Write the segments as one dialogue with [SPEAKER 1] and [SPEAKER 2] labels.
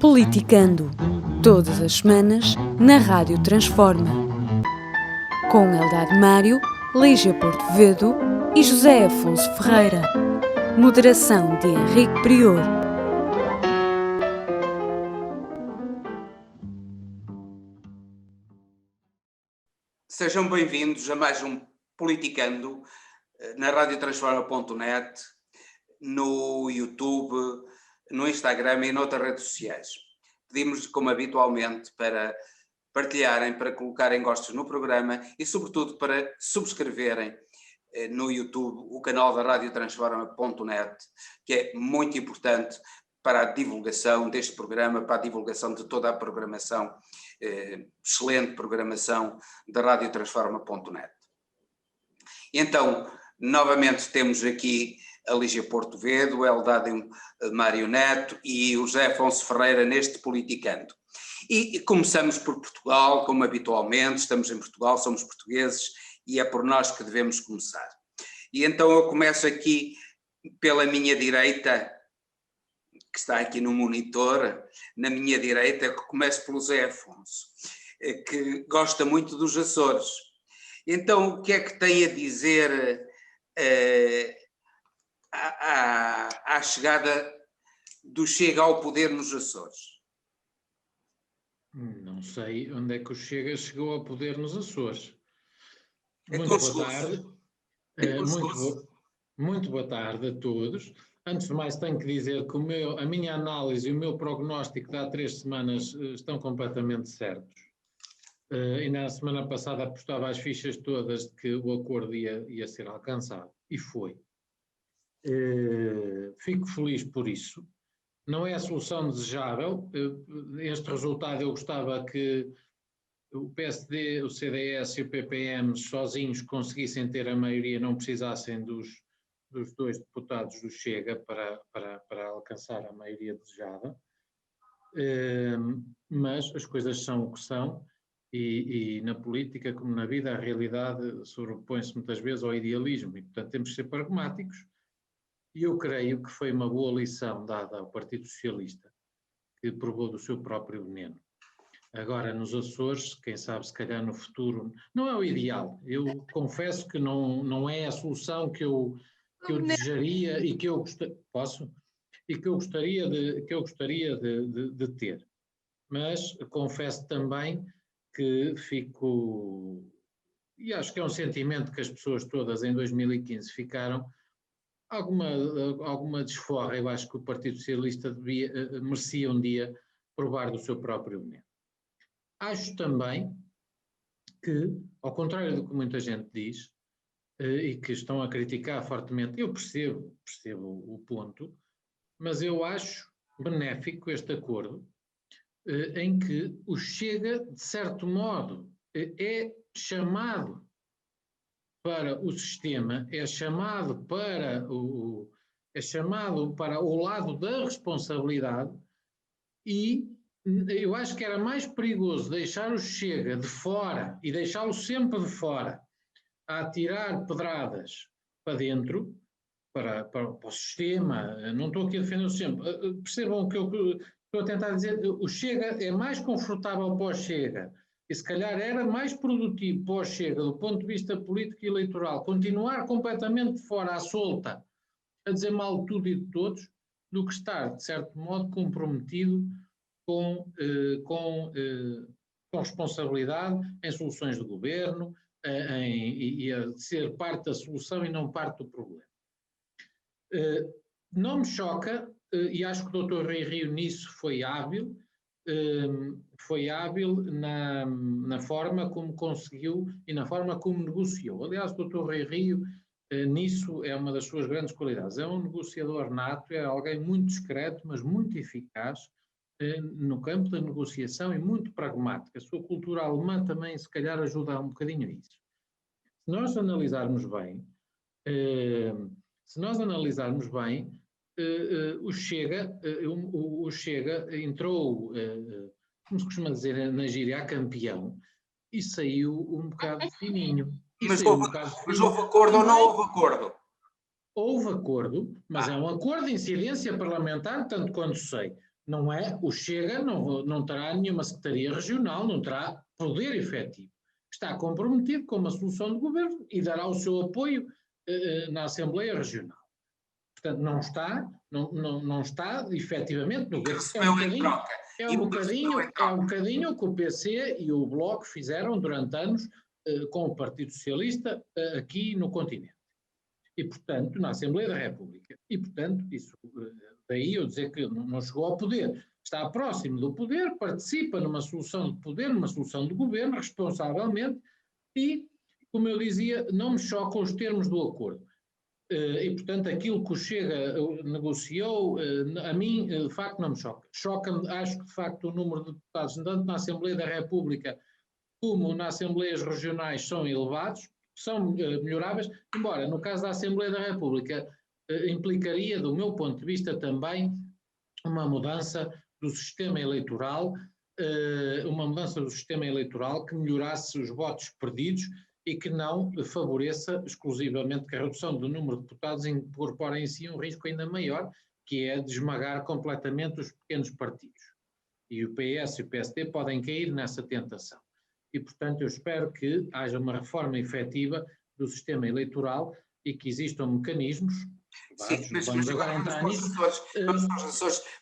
[SPEAKER 1] Politicando, todas as semanas, na Rádio Transforma. Com Eldad Mário, Lígia Portovedo e José Afonso Ferreira. Moderação de Henrique Prior.
[SPEAKER 2] Sejam bem-vindos a mais um Politicando na radiotransforma.net, no YouTube, no Instagram e noutras redes sociais. Pedimos, como habitualmente, para partilharem, para colocarem gostos no programa e, sobretudo, para subscreverem no YouTube o canal da radiotransforma.net, que é muito importante para a divulgação deste programa, para a divulgação de toda a programação, excelente programação da radiotransforma.net. Então, novamente temos aqui a Lígia Portovedo, o Eldad Mário Neto e o José Afonso Ferreira neste Politicando. E começamos por Portugal, como habitualmente, estamos em Portugal, somos portugueses e é por nós que devemos começar. E então eu começo aqui pela minha direita, que está aqui no monitor, na minha direita, começo pelo José Afonso, que gosta muito dos Açores. Então, o que é que tem a dizer à chegada do Chega ao poder nos Açores?
[SPEAKER 3] Não sei onde é que o Chega chegou ao poder nos Açores.
[SPEAKER 2] Muito boa tarde.
[SPEAKER 3] Muito boa tarde a todos. Antes de mais, tenho que dizer que a minha análise e o meu prognóstico de há 3 semanas estão completamente certos. E na semana passada apostava as fichas todas de que o acordo ia ser alcançado. E foi. Fico feliz por isso. Não é a solução desejável. Este resultado eu gostava que o PSD, o CDS e o PPM sozinhos conseguissem ter a maioria, não precisassem dos 2 deputados do Chega para alcançar a maioria desejada. Mas as coisas são o que são e na política, como na vida, a realidade sobrepõe-se muitas vezes ao idealismo e, portanto, temos que ser pragmáticos. E eu creio que foi uma boa lição dada ao Partido Socialista, que provou do seu próprio veneno. Agora, nos Açores, quem sabe, se calhar no futuro, não é o ideal. Eu confesso que não é a solução que eu desejaria e que eu gostaria de ter. Mas confesso também que fico, e acho que é um sentimento que as pessoas todas em 2015 ficaram, alguma desforra. Eu acho que o Partido Socialista merecia um dia provar do seu próprio veneno. Acho também que, ao contrário do que muita gente diz, e que estão a criticar fortemente, eu percebo o ponto, mas eu acho benéfico este acordo, em que o Chega, de certo modo, é chamado para o sistema, é chamado para o lado da responsabilidade, e eu acho que era mais perigoso deixar o Chega de fora e deixá-lo sempre de fora a atirar pedradas para dentro, para o sistema. Não estou aqui a defender o sistema. Percebam o que eu estou a tentar dizer. O Chega é mais confortável para o Chega e se calhar era mais produtivo para o Chega do ponto de vista político e eleitoral continuar completamente de fora à solta a dizer mal de tudo e de todos do que estar, de certo modo, comprometido com responsabilidade em soluções de governo e a ser parte da solução e não parte do problema. Não me choca, e acho que o Dr. Rui Rio nisso foi hábil na forma como conseguiu e na forma como negociou. Aliás, o Dr. Rui Rio nisso é uma das suas grandes qualidades. É um negociador nato, é alguém muito discreto, mas muito eficaz no campo da negociação e muito pragmático. A sua cultura alemã também, se calhar, ajuda um bocadinho a isso. Se nós analisarmos bem, o Chega entrou, como se costuma dizer na gíria, a campeão e saiu um bocado fininho.
[SPEAKER 2] Mas houve acordo ou não houve acordo?
[SPEAKER 3] Houve acordo, mas é um acordo de incidência parlamentar, tanto quanto sei. Não é? O Chega não terá nenhuma secretaria regional, não terá poder efetivo. Está comprometido com uma solução de governo e dará o seu apoio na Assembleia Regional. Portanto, não está efetivamente no governo. É um bocadinho o que o PC e o Bloco fizeram durante anos com o Partido Socialista aqui no continente. E, portanto, na Assembleia da República. E, portanto, isso, daí eu dizer que não chegou ao poder. Está próximo do poder, participa numa solução de poder, numa solução de governo, responsavelmente, e, como eu dizia, não me chocam os termos do acordo. E, portanto, aquilo que o Chega negociou, a mim, de facto, não me choca. Choca-me, acho que, de facto, o número de deputados, tanto na Assembleia da República como nas Assembleias Regionais, são elevados, são melhoráveis, embora, no caso da Assembleia da República, implicaria, do meu ponto de vista, também uma mudança do sistema eleitoral, que melhorasse os votos perdidos e que não favoreça exclusivamente que a redução do número de deputados incorpora em si um risco ainda maior, que é de esmagar completamente os pequenos partidos. E o PS e o PSD podem cair nessa tentação. E, portanto, eu espero que haja uma reforma efetiva do sistema eleitoral e que existam mecanismos.
[SPEAKER 2] Sim, mas agora entrar nisso.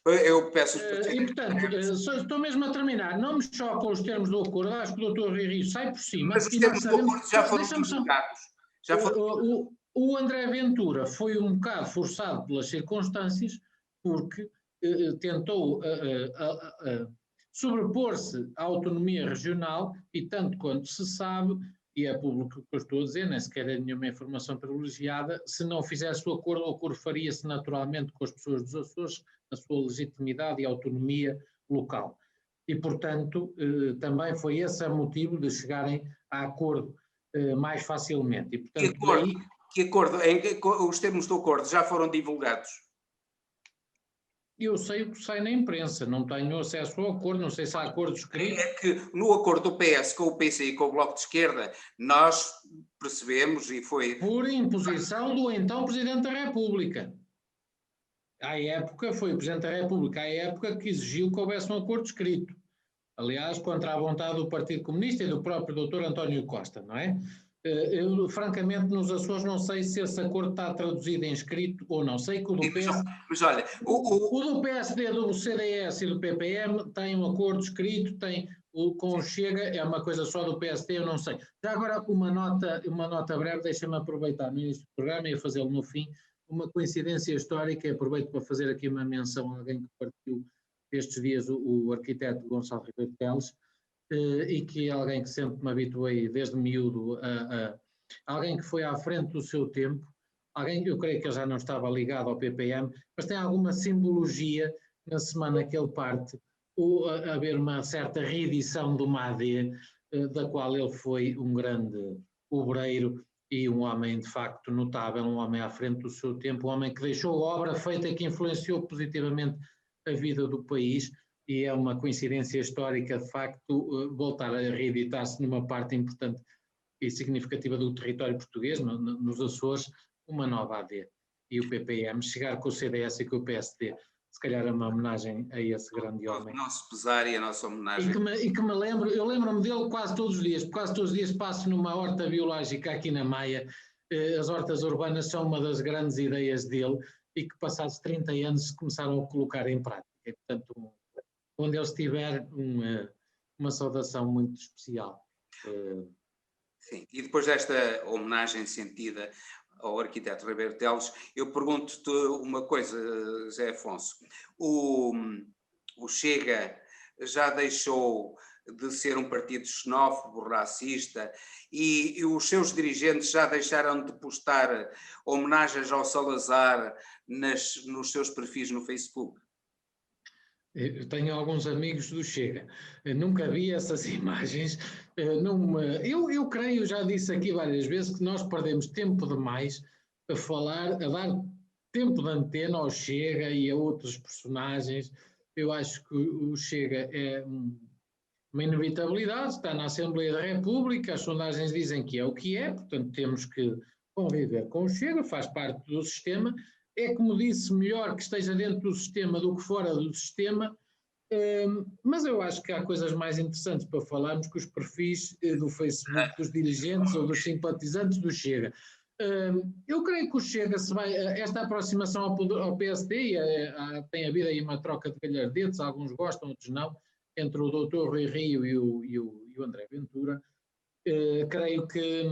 [SPEAKER 2] Eu peço.
[SPEAKER 3] E, portanto, estou mesmo a terminar. Não me chocam os termos do acordo. Acho que o Dr. Rui Rio sai por cima.
[SPEAKER 2] Mas os termos do acordo já foram divulgados.
[SPEAKER 3] O André Ventura foi um bocado forçado pelas circunstâncias, porque tentou sobrepor-se à autonomia regional e, tanto quanto se sabe, e é público o que eu estou a dizer, nem sequer é nenhuma informação privilegiada, se não fizesse o acordo faria-se naturalmente com as pessoas dos Açores, na sua legitimidade e autonomia local. E, portanto, também foi esse o motivo de chegarem a acordo mais facilmente. E, portanto,
[SPEAKER 2] que acordo? Os termos do acordo já foram divulgados?
[SPEAKER 3] Eu sei o que sai na imprensa, não tenho acesso ao acordo, não sei se há acordo escrito.
[SPEAKER 2] É que no acordo do PS com o PC e com o Bloco de Esquerda, nós percebemos e foi...
[SPEAKER 3] Por imposição do então Presidente da República. À época, foi o Presidente da República, à época, que exigiu que houvesse um acordo escrito. Aliás, contra a vontade do Partido Comunista e do próprio Dr. António Costa, não é? Eu, francamente, nos Açores não sei se esse acordo está traduzido em escrito ou não. Sei que o do PSD,
[SPEAKER 2] mas olha,
[SPEAKER 3] o do PSD, do CDS e do PPM tem um acordo escrito, com o Chega, é uma coisa só do PSD, eu não sei. Já agora uma nota breve, deixa-me aproveitar no início do programa e fazê-lo no fim, uma coincidência histórica, aproveito para fazer aqui uma menção a alguém que partiu estes dias, o arquiteto Gonçalo Ribeiro Teles, e que é alguém que sempre me habituei desde miúdo alguém que foi à frente do seu tempo, alguém que eu creio que ele já não estava ligado ao PPM, mas tem alguma simbologia na semana que ele parte, haver uma certa reedição do MAD, da qual ele foi um grande obreiro e um homem de facto notável, um homem à frente do seu tempo, um homem que deixou obra feita que influenciou positivamente a vida do país. E é uma coincidência histórica, de facto, voltar a reeditar-se numa parte importante e significativa do território português, nos Açores, uma nova AD. E o PPM chegar com o CDS e com o PSD, se calhar é uma homenagem a esse grande homem.
[SPEAKER 2] O nosso pesar e a nossa homenagem.
[SPEAKER 3] Eu lembro-me dele quase todos os dias passo numa horta biológica aqui na Maia. As hortas urbanas são uma das grandes ideias dele e que passados 30 anos começaram a colocar em prática. E, portanto, onde ele estiver, uma saudação muito especial.
[SPEAKER 2] Sim, e depois desta homenagem sentida ao arquiteto Ribeiro Teles, eu pergunto-te uma coisa, Zé Afonso. O Chega já deixou de ser um partido xenófobo, racista, e os seus dirigentes já deixaram de postar homenagens ao Salazar nos seus perfis no Facebook?
[SPEAKER 3] Eu tenho alguns amigos do Chega, eu nunca vi essas imagens, eu creio, já disse aqui várias vezes, que nós perdemos tempo demais a falar, a dar tempo de antena ao Chega e a outros personagens. Eu acho que o Chega é uma inevitabilidade, está na Assembleia da República, as sondagens dizem que é o que é, portanto temos que conviver com o Chega, faz parte do sistema. é, como disse, melhor que esteja dentro do sistema do que fora do sistema, mas eu acho que há coisas mais interessantes para falarmos que os perfis do Facebook dos dirigentes ou dos simpatizantes do Chega. Eu creio que o Chega, esta aproximação ao PSD, tem havido aí uma troca de galhardetes, alguns gostam, outros não, entre o Dr. Rui Rio e o André Ventura. Eu creio que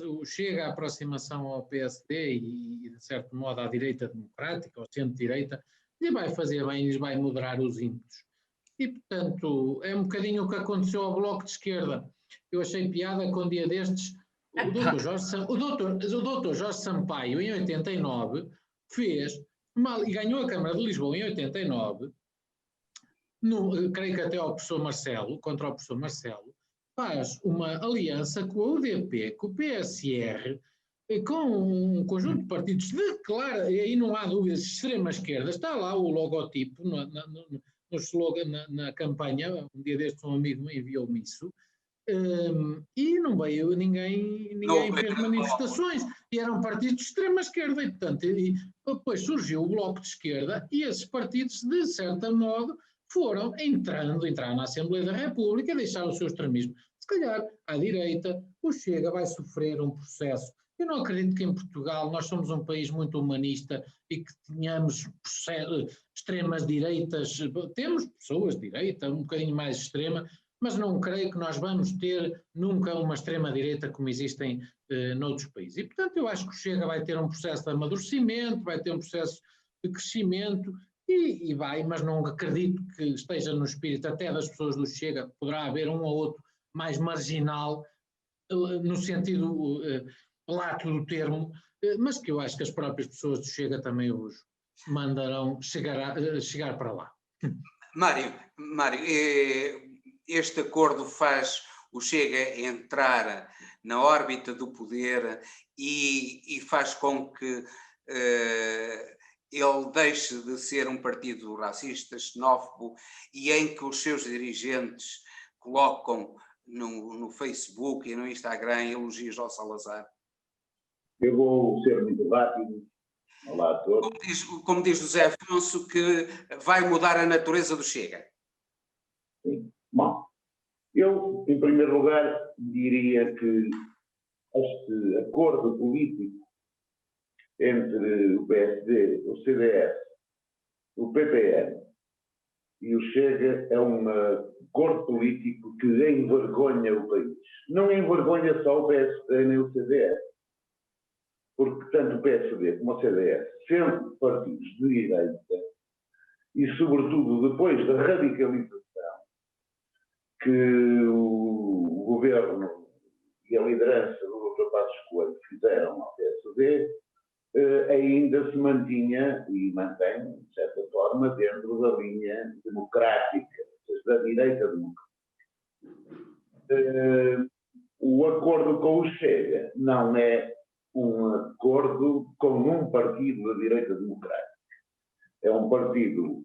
[SPEAKER 3] o Chega, a aproximação ao PSD e, de certo modo, à direita democrática, ao centro-direita, lhe vai fazer bem e lhes vai moderar os ímpetos. E, portanto, é um bocadinho o que aconteceu ao Bloco de Esquerda. Eu achei piada que um dia destes o doutor Jorge Sampaio, em 89, fez, e ganhou a Câmara de Lisboa em 89, creio que até ao professor Marcelo, contra o professor Marcelo, faz uma aliança com a UDP, com o PSR, com um conjunto de partidos de clara, e aí não há dúvidas, extrema esquerda. Está lá o logotipo no slogan, na campanha. Um dia destes um amigo me enviou-me isso. E não veio ninguém fez manifestações, e eram partidos de extrema esquerda, e portanto depois surgiu o Bloco de Esquerda, e esses partidos, de certo modo, entraram na Assembleia da República e deixaram o seu extremismo. Se calhar, à direita, o Chega vai sofrer um processo. Eu não acredito que em Portugal nós somos um país muito humanista e que tenhamos extremas direitas. Temos pessoas de direita, um bocadinho mais extrema, mas não creio que nós vamos ter nunca uma extrema-direita como existem noutros países. E, portanto, eu acho que o Chega vai ter um processo de amadurecimento, vai ter um processo de crescimento e vai, mas não acredito que esteja no espírito até das pessoas do Chega. Poderá haver um ou outro mais marginal, no sentido lato do termo, mas que eu acho que as próprias pessoas do Chega também os mandarão chegar para lá.
[SPEAKER 2] Mário, este acordo faz o Chega entrar na órbita do poder e faz com que ele deixe de ser um partido racista, xenófobo, e em que os seus dirigentes colocam no Facebook e no Instagram elogios ao Salazar?
[SPEAKER 4] Eu vou ser muito rápido. Olá a todos.
[SPEAKER 2] Como diz José Afonso, que vai mudar a natureza do Chega.
[SPEAKER 4] Sim. Bom, eu, em primeiro lugar, diria que este acordo político entre o PSD, o CDS, o PPN e o Chega é um acordo político que envergonha o país. Não envergonha só o PSD nem o CDS, porque tanto o PSD como o CDS, sendo partidos de direita, e sobretudo depois da radicalização que o governo e a liderança do Dr. Passos Coelho fizeram ao PSD, ainda se mantinha e mantém, de certa forma, dentro da linha democrática, da direita democrática. O acordo com o Chega não é um acordo com um partido da direita democrática. É um partido,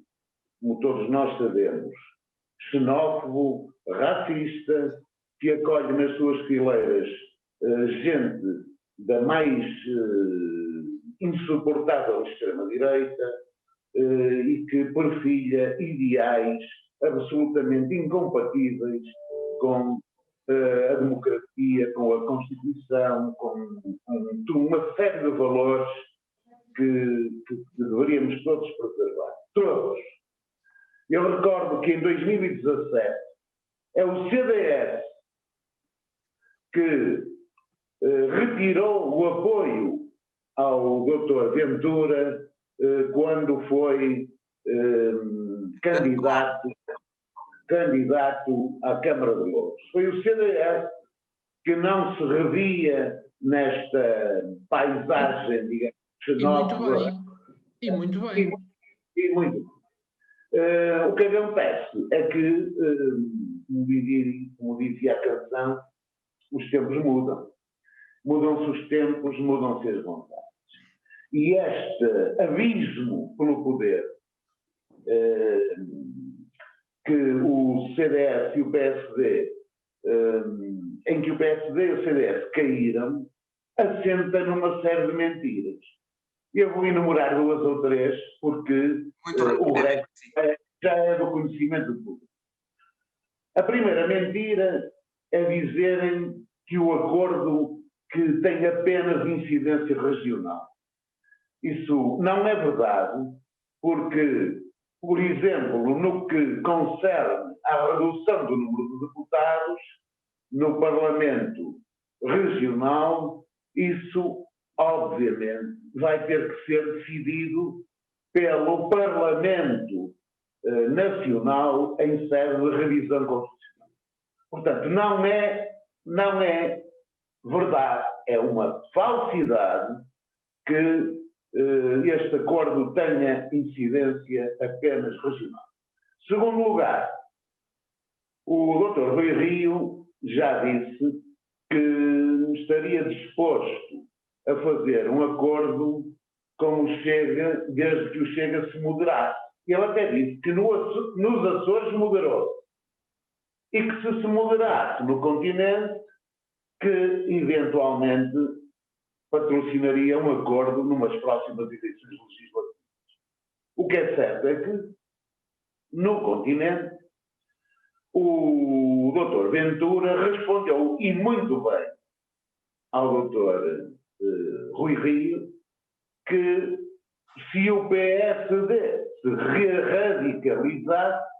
[SPEAKER 4] como todos nós sabemos, xenófobo, racista, que acolhe nas suas fileiras gente da mais insuportável extrema-direita e que perfilha ideais absolutamente incompatíveis com a democracia, com a Constituição, com uma série de valores que deveríamos todos preservar. Todos. Eu recordo que em 2017 é o CDS que retirou o apoio ao Dr. Ventura quando foi candidato à Câmara de Louros. Foi o CDS que não se revia nesta paisagem, digamos, xenófoba.
[SPEAKER 3] E muito bem.
[SPEAKER 4] E muito bem. O que acontece é que, como dizia a canção, os tempos mudam. Mudam-se os tempos, mudam-se as vontades. E este abismo pelo poder que o CDS e o PSD, em que o PSD e o CDS caíram, assenta numa série de mentiras. Eu vou enumerar 2 ou 3, porque o resto já é do conhecimento público. A primeira mentira é dizerem que o acordo que tem apenas incidência regional. Isso não é verdade, porque, por exemplo, no que concerne à redução do número de deputados no Parlamento Regional, isso, obviamente, vai ter que ser decidido pelo Parlamento Nacional em sede de revisão constitucional. Portanto, não é verdade, é uma falsidade que este acordo tenha incidência apenas regional. Segundo lugar, o Dr. Rui Rio já disse que estaria disposto a fazer um acordo com o Chega, desde que o Chega se moderasse. Ele até disse que nos Açores moderou. E que se moderasse no continente, que eventualmente patrocinaria um acordo numas próximas eleições legislativas. O que é certo é que, no continente, o Dr. Ventura respondeu, e muito bem, ao Dr. Rui Rio, que se o PSD se radicalizasse,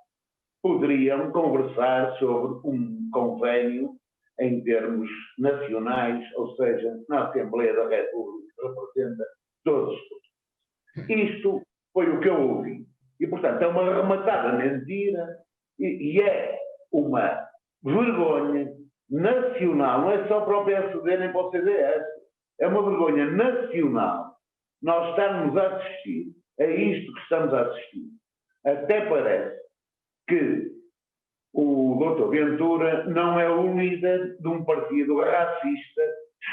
[SPEAKER 4] poderiam conversar sobre um convênio em termos nacionais, ou seja, na Assembleia da República, que representa todos os portugueses. Isto foi o que eu ouvi. E, portanto, é uma rematada mentira e é uma vergonha nacional, não é só para o PSD nem para o CDS, é uma vergonha nacional nós estarmos a assistir a isto que estamos a assistir. Até parece que o Dr. Ventura não é o líder de um partido racista,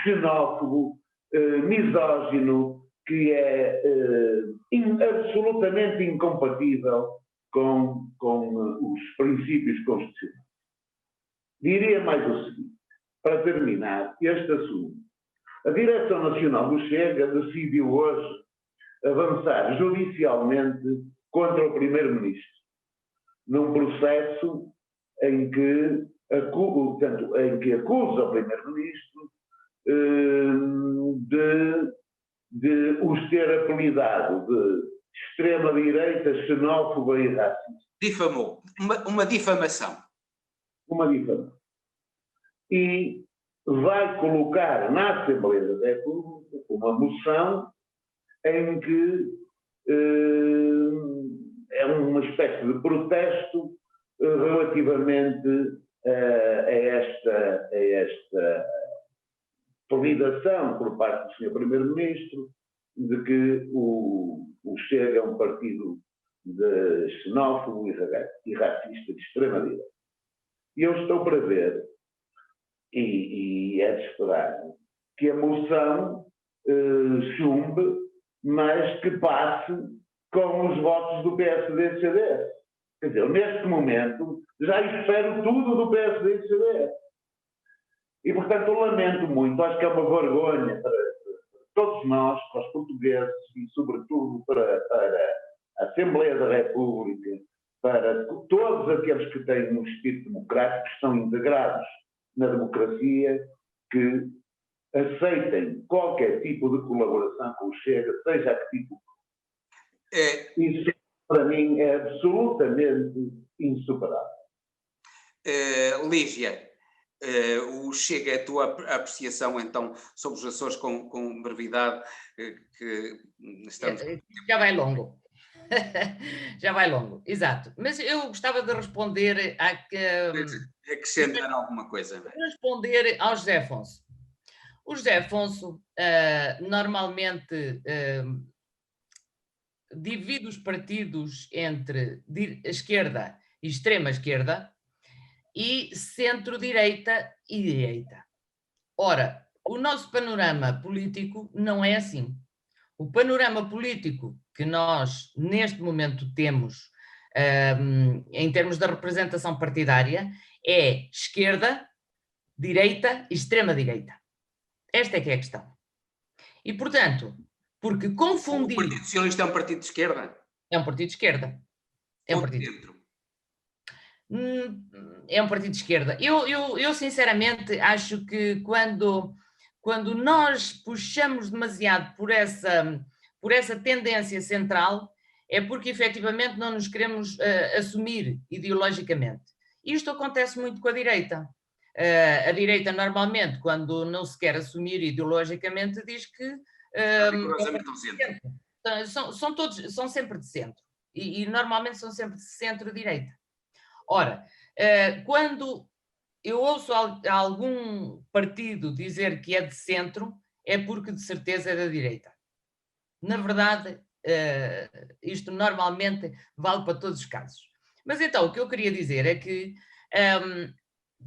[SPEAKER 4] xenófobo, misógino, que é absolutamente incompatível com os princípios constitucionais. Diria mais o seguinte, para terminar este assunto. A Direção Nacional do Chega decidiu hoje avançar judicialmente contra o Primeiro-Ministro, num processo em que acusa o Primeiro-Ministro de os ter apelidado de extrema-direita, xenófoba e racista.
[SPEAKER 2] Difamou. Uma difamação.
[SPEAKER 4] Uma difamação. E vai colocar na Assembleia da República uma moção em que é uma espécie de protesto relativamente a esta validação por parte do Sr. Primeiro-Ministro de que o Chega é um partido de xenófobo e racista de extrema-direita. E eu estou para ver, e é de esperar, que a moção chumbe, mas que passe com os votos do PSD e do CDS. Quer dizer, neste momento, já espero tudo do PSD e do CDS. E, portanto, eu lamento muito, acho que é uma vergonha para todos nós, para os portugueses e, sobretudo, para a Assembleia da República, para todos aqueles que têm um espírito democrático, que estão integrados na democracia, que aceitem qualquer tipo de colaboração com o Chega, seja a que tipo. Isso, para mim, é absolutamente insuperável.
[SPEAKER 2] Lígia, o Chega, a tua apreciação, então, sobre os Açores com brevidade, que estamos...
[SPEAKER 5] Já vai longo. Já vai longo, exato. Mas eu gostava de responder
[SPEAKER 2] acrescentar alguma coisa.
[SPEAKER 5] Responder ao José Afonso. O José Afonso normalmente divide os partidos entre esquerda e extrema-esquerda e centro-direita e direita. Ora, o nosso panorama político não é assim. O panorama político que nós, neste momento, temos em termos da representação partidária é esquerda, direita e extrema-direita. Esta é que é a questão. E, portanto, Porque
[SPEAKER 2] O
[SPEAKER 5] confundir...
[SPEAKER 2] Partido Socialista é um partido de esquerda?
[SPEAKER 5] É um partido de esquerda. É um
[SPEAKER 2] Ou de
[SPEAKER 5] partido...
[SPEAKER 2] centro?
[SPEAKER 5] É um partido de esquerda. Eu sinceramente acho que quando nós puxamos demasiado por essa tendência central, é porque efetivamente não nos queremos assumir ideologicamente. Isto acontece muito com a direita. A direita normalmente, quando não se quer assumir ideologicamente, diz que
[SPEAKER 2] Rigorosamente ao centro.
[SPEAKER 5] são sempre de centro. E normalmente são sempre de centro-direita. Ora, quando eu ouço algum partido dizer que é de centro, é porque de certeza é da direita. Na verdade, isto normalmente vale para todos os casos. Mas então, o que eu queria dizer é que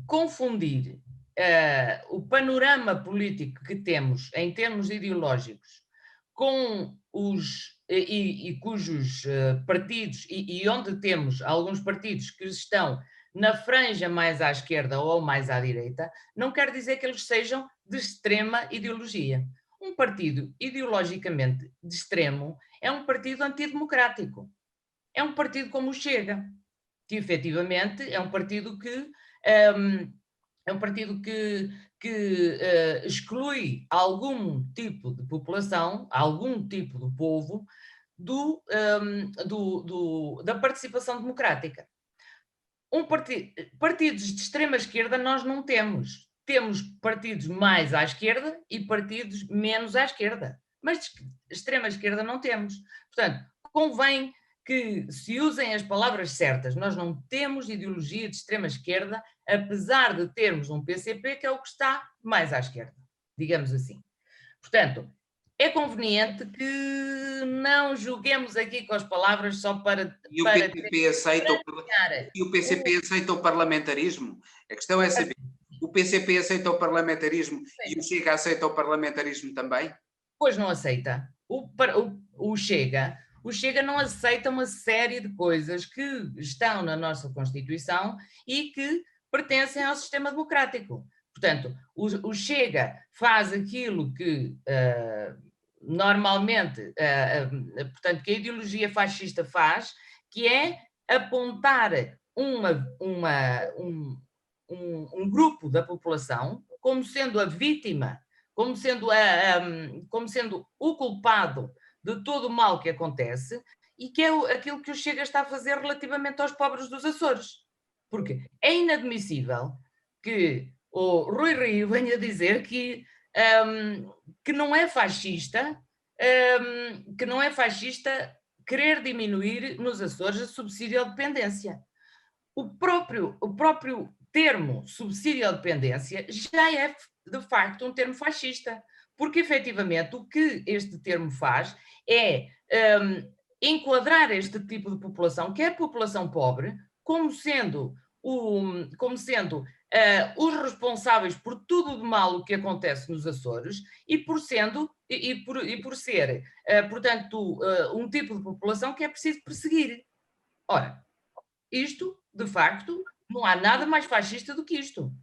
[SPEAKER 5] confundir o panorama político que temos em termos ideológicos com e cujos partidos, e onde temos alguns partidos que estão na franja mais à esquerda ou mais à direita, não quer dizer que eles sejam de extrema ideologia. Um partido ideologicamente de extremo é um partido antidemocrático. É um partido como o Chega, que efetivamente é um partido que exclui algum tipo de população, algum tipo de povo, da participação democrática. Partidos de extrema esquerda nós não temos. Temos partidos mais à esquerda e partidos menos à esquerda. Mas de extrema esquerda não temos. Portanto, convém que se usem as palavras certas. Nós não temos ideologia de extrema esquerda, apesar de termos um PCP que é o que está mais à esquerda, digamos assim. Portanto, é conveniente que não julguemos aqui com as palavras só para...
[SPEAKER 2] E o PCP aceita o parlamentarismo? A questão é saber, o PCP aceita o parlamentarismo e o Chega aceita o parlamentarismo também?
[SPEAKER 5] Pois não aceita. O Chega não aceita uma série de coisas que estão na nossa Constituição e que pertencem ao sistema democrático. Portanto, o Chega faz aquilo que normalmente, portanto, que a ideologia fascista faz, que é apontar um grupo da população como sendo a vítima, como sendo o culpado de todo o mal que acontece, e que é aquilo que o Chega está a fazer relativamente aos pobres dos Açores. Porque é inadmissível que o Rui Rio venha dizer que não é fascista, querer diminuir nos Açores a subsídio à dependência. O próprio termo subsídio à dependência já é, de facto, um termo fascista, porque, efetivamente, o que este termo faz é enquadrar este tipo de população, que é a população pobre, como sendo os responsáveis por tudo de mal o que acontece nos Açores e por ser, portanto, um tipo de população que é preciso perseguir. Ora, isto, de facto, não há nada mais fascista do que isto.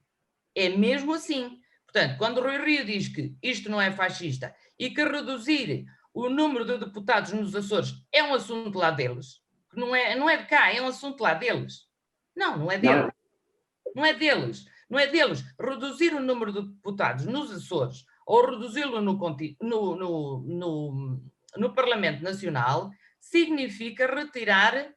[SPEAKER 5] É mesmo assim. Portanto, quando o Rui Rio diz que isto não é fascista e que reduzir o número de deputados nos Açores é um assunto lá deles, que não é de cá, é um assunto lá deles. Não é deles. Não é deles. Não é deles. Reduzir o número de deputados nos Açores ou reduzi-lo no Parlamento Nacional significa retirar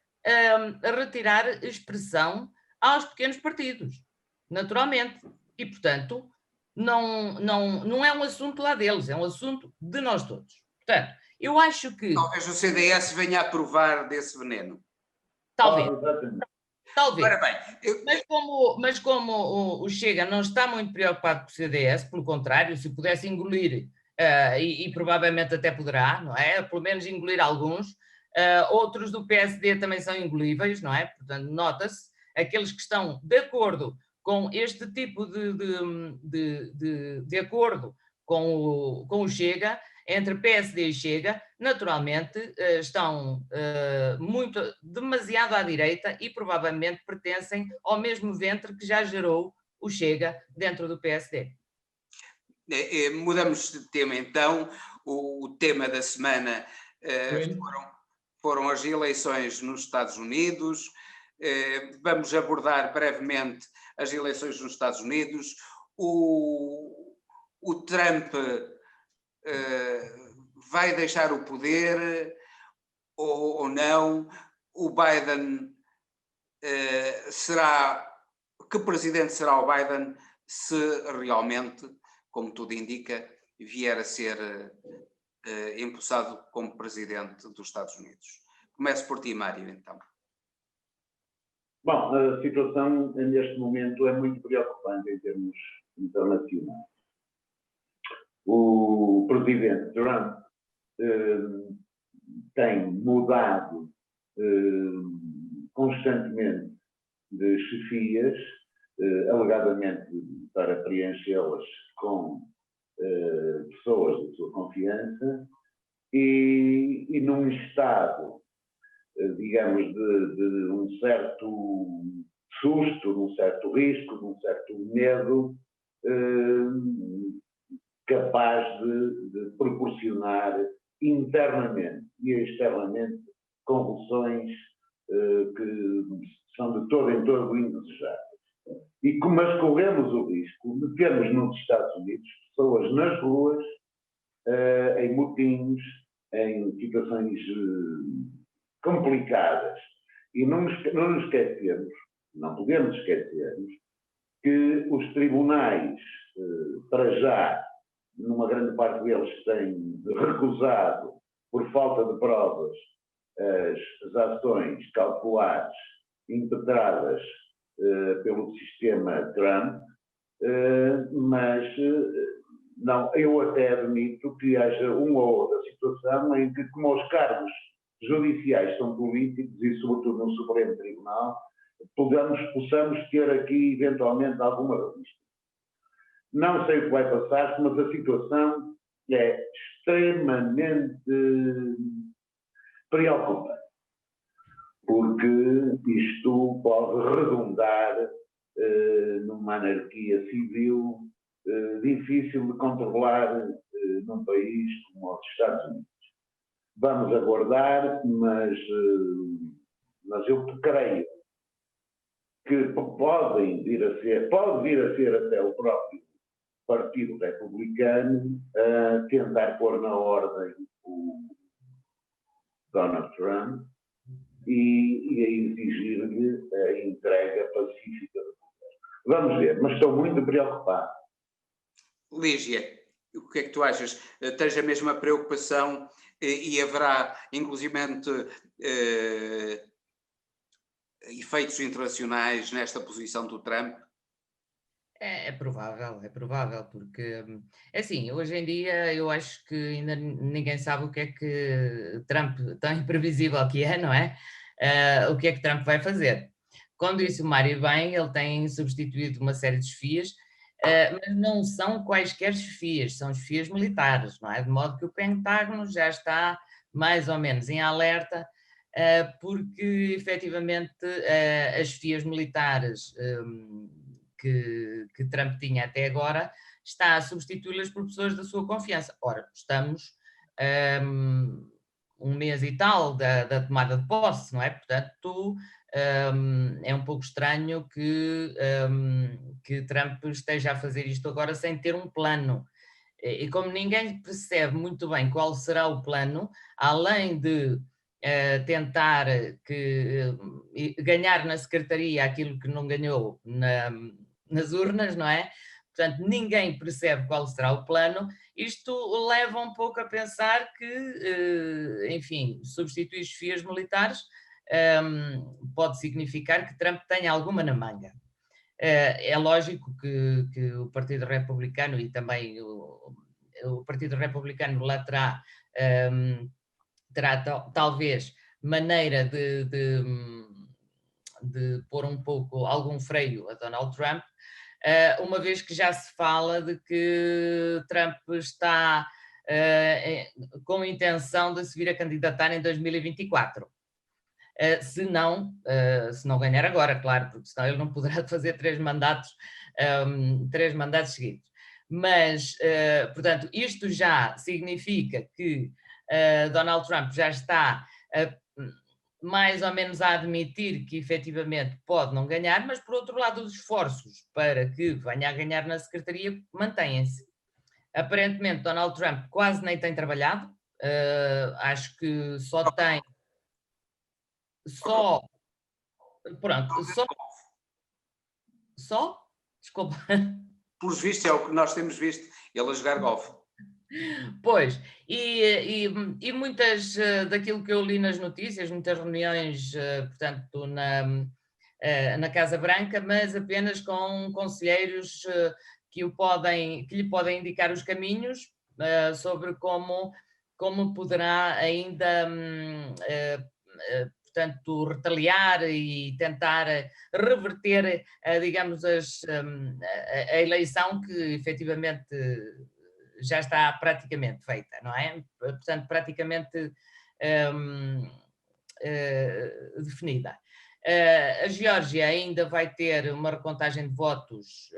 [SPEAKER 5] expressão aos pequenos partidos, naturalmente. E, portanto, não é um assunto lá deles, é um assunto de nós todos. Portanto, eu acho que...
[SPEAKER 2] Talvez o CDS venha a provar desse veneno.
[SPEAKER 5] Talvez. Talvez.
[SPEAKER 2] Ora bem,
[SPEAKER 5] Mas como o Chega não está muito preocupado com o CDS, pelo contrário, se pudesse engolir, e provavelmente até poderá, não é? Pelo menos engolir alguns, outros do PSD também são engolíveis, não é? Portanto, nota-se, aqueles que estão de acordo com este tipo de acordo com o Chega, entre PSD e Chega, naturalmente estão demasiado à direita e provavelmente pertencem ao mesmo ventre que já gerou o Chega dentro do PSD.
[SPEAKER 2] Mudamos de tema então. o tema da semana foram as eleições nos Estados Unidos. Vamos abordar brevemente as eleições nos Estados Unidos. O Trump vai deixar o poder ou não? O Biden que presidente será o Biden se realmente, como tudo indica, vier a ser empossado como presidente dos Estados Unidos? Começo por ti, Mário, então.
[SPEAKER 4] Bom, a situação neste momento é muito preocupante em termos internacionais. O presidente Trump tem mudado constantemente de chefias, alegadamente para preenchê-las com pessoas de sua confiança, e num estado, digamos, de um certo susto, de um certo risco, de um certo medo, capaz de proporcionar internamente e externamente convulsões que são de todo em todo indesejáveis. Mas corremos o risco de termos nos Estados Unidos pessoas nas ruas, em motins, em situações complicadas. E não nos esquecemos, não podemos esquecermos, que os tribunais, para já, numa grande parte deles, têm recusado, por falta de provas, as ações cautelares impetradas pelo sistema Trump, mas não, eu até admito que haja uma ou outra situação em que, como os cargos judiciais são políticos, e sobretudo no Supremo Tribunal, possamos ter aqui eventualmente alguma resistência. Não sei o que vai passar, mas a situação é extremamente preocupante, porque isto pode redundar numa anarquia civil difícil de controlar num país como os Estados Unidos. Vamos aguardar, mas eu creio que pode vir a ser até o próprio Partido Republicano a tentar pôr na ordem o Donald Trump e a exigir-lhe a entrega pacífica do poder. Vamos ver, mas estou muito preocupado.
[SPEAKER 2] Lígia, o que é que tu achas? Tens a mesma preocupação e haverá, inclusivamente, efeitos internacionais nesta posição do Trump?
[SPEAKER 5] É provável, porque, assim, hoje em dia eu acho que ainda ninguém sabe o que é que Trump, tão imprevisível que é, não é? O que é que Trump vai fazer. Como disse o Mário bem, ele tem substituído uma série de chefias, mas não são quaisquer chefias, são chefias militares, não é? De modo que o Pentágono já está mais ou menos em alerta, porque efetivamente as chefias militares que Trump tinha até agora, está a substituí-las por pessoas da sua confiança. Ora, estamos um mês e tal da tomada de posse, não é? Portanto, é um pouco estranho que Trump esteja a fazer isto agora sem ter um plano. E como ninguém percebe muito bem qual será o plano, além de tentar ganhar na secretaria aquilo que não ganhou nas urnas, não é? Portanto, ninguém percebe qual será o plano. Isto leva um pouco a pensar que, enfim, substituir chefias militares pode significar que Trump tenha alguma na manga. É lógico que o Partido Republicano e também o Partido Republicano lá terá talvez maneira de pôr um pouco algum freio a Donald Trump, uma vez que já se fala de que Trump está com a intenção de se vir a candidatar em 2024. Se não ganhar agora, claro, porque senão ele não poderá fazer 3 mandatos seguidos. Mas, portanto, isto já significa que Donald Trump já está mais ou menos a admitir que efetivamente pode não ganhar, mas por outro lado os esforços para que venha a ganhar na secretaria mantêm-se. Aparentemente Donald Trump quase nem tem trabalhado, acho que só tem, pronto, desculpa.
[SPEAKER 2] Pelos vistos é o que nós temos visto, ele a jogar golfe.
[SPEAKER 5] Pois, e muitas daquilo que eu li nas notícias, muitas reuniões, portanto, na Casa Branca, mas apenas com conselheiros que lhe podem indicar os caminhos sobre como poderá ainda, portanto, retaliar e tentar reverter, digamos, a eleição que efetivamente já está praticamente feita, não é? Portanto, praticamente definida. A Geórgia ainda vai ter uma recontagem de votos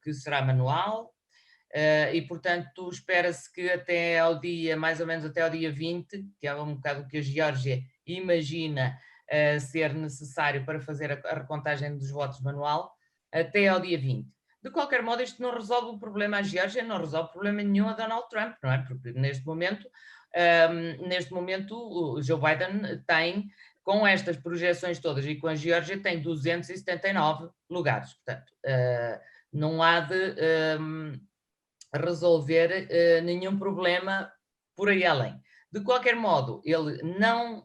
[SPEAKER 5] que será manual e, portanto, espera-se que até ao dia, mais ou menos até ao dia 20, que é um bocado o que a Geórgia imagina ser necessário para fazer a recontagem dos votos manual, até ao dia 20. De qualquer modo, isto não resolve o problema à Geórgia, não resolve problema nenhum a Donald Trump, não é? Porque neste momento o Joe Biden tem, com estas projeções todas e com a Geórgia, tem 279 lugares. Portanto, não há de resolver nenhum problema por aí além. De qualquer modo, ele não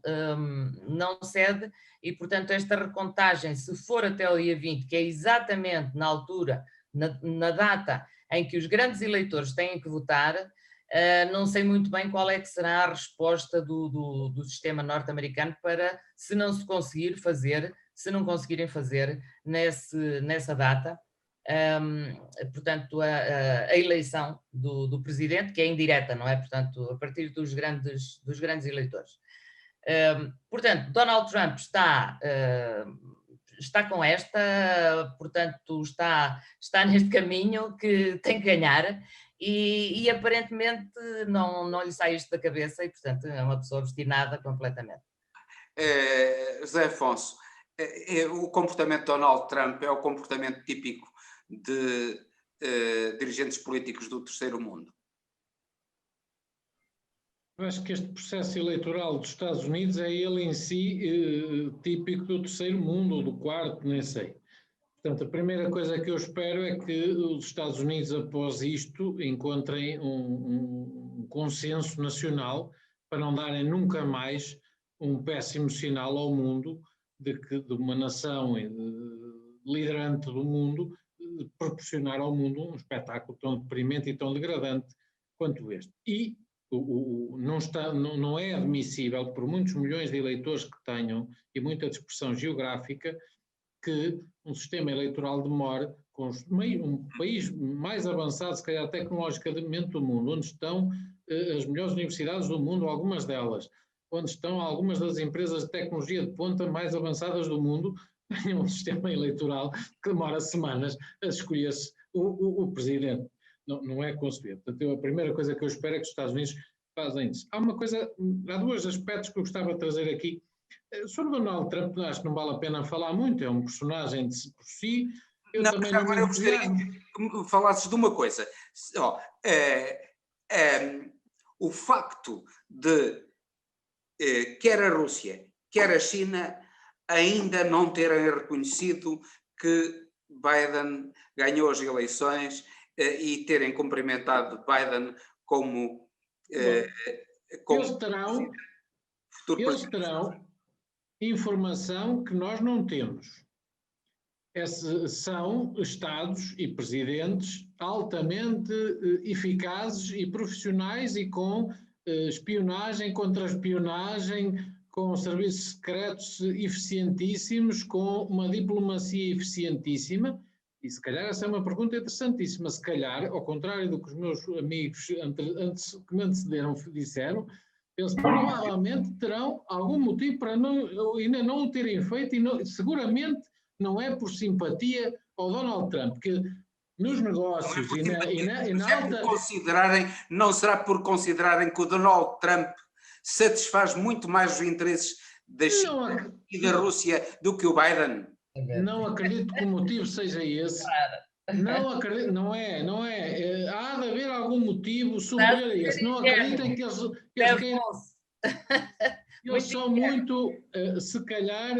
[SPEAKER 5] cede e, portanto, esta recontagem, se for até o dia 20, que é exatamente na altura, na data em que os grandes eleitores têm que votar, não sei muito bem qual é que será a resposta do sistema norte-americano para, se não conseguirem fazer nessa data, portanto, a eleição do presidente, que é indireta, não é? Portanto, a partir dos grandes eleitores. Portanto, Donald Trump está com esta, portanto, está neste caminho que tem que ganhar e aparentemente não lhe sai isto da cabeça e, portanto, é uma pessoa obstinada completamente.
[SPEAKER 2] José Afonso, o comportamento de Donald Trump é o comportamento típico de dirigentes políticos do terceiro mundo?
[SPEAKER 3] Eu acho que este processo eleitoral dos Estados Unidos é ele em si típico do terceiro mundo ou do quarto, nem sei. Portanto, a primeira coisa que eu espero é que os Estados Unidos, após isto, encontrem um consenso nacional para não darem nunca mais um péssimo sinal ao mundo de uma nação liderante do mundo proporcionar ao mundo um espetáculo tão deprimente e tão degradante quanto este. E não é admissível, por muitos milhões de eleitores que tenham e muita dispersão geográfica, que um sistema eleitoral demore, com um país mais avançado, se calhar tecnologicamente, do mundo, onde estão as melhores universidades do mundo, algumas delas, onde estão algumas das empresas de tecnologia de ponta mais avançadas do mundo, tenham um sistema eleitoral que demora semanas a escolher-se o presidente. Não é concebível. Portanto, a primeira coisa que eu espero é que os Estados Unidos fazem isso. Há dois aspectos que eu gostava de trazer aqui. Sobre Donald Trump, acho que não vale a pena falar muito, é um personagem por si.
[SPEAKER 2] Agora eu gostaria que me falasses de uma coisa. O facto de quer a Rússia, quer a China ainda não terem reconhecido que Biden ganhou as eleições e terem cumprimentado Biden como
[SPEAKER 3] eles terão informação que nós não temos. São Estados e presidentes altamente eficazes e profissionais e com espionagem, contra-espionagem, com serviços secretos eficientíssimos, com uma diplomacia eficientíssima. E se calhar essa é uma pergunta interessantíssima. Se calhar, ao contrário do que os meus amigos que me antecederam disseram, eles provavelmente terão algum motivo para ainda não o terem feito e seguramente não é por simpatia ao Donald Trump, que nos negócios
[SPEAKER 2] não será por considerarem que o Donald Trump satisfaz muito mais os interesses da China e da Rússia do que o Biden?
[SPEAKER 3] Não acredito que o motivo seja esse. Não acredito, não é. Há de haver algum motivo superior a esse. Não acreditem que eles eles são muito, se calhar,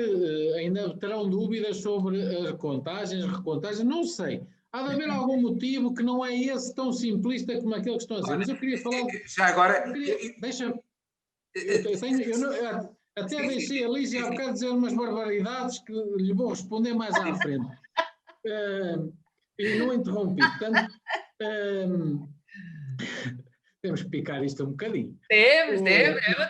[SPEAKER 3] ainda terão dúvidas sobre as contagens, recontagens, não sei. Há de haver algum motivo que não é esse tão simplista como aquele que estão a dizer. Mas eu queria falar...
[SPEAKER 2] Já agora...
[SPEAKER 3] Até deixei a Lígia há bocado dizer umas barbaridades que lhe vou responder mais à frente. E não interrompi. Portanto, temos que picar isto um bocadinho.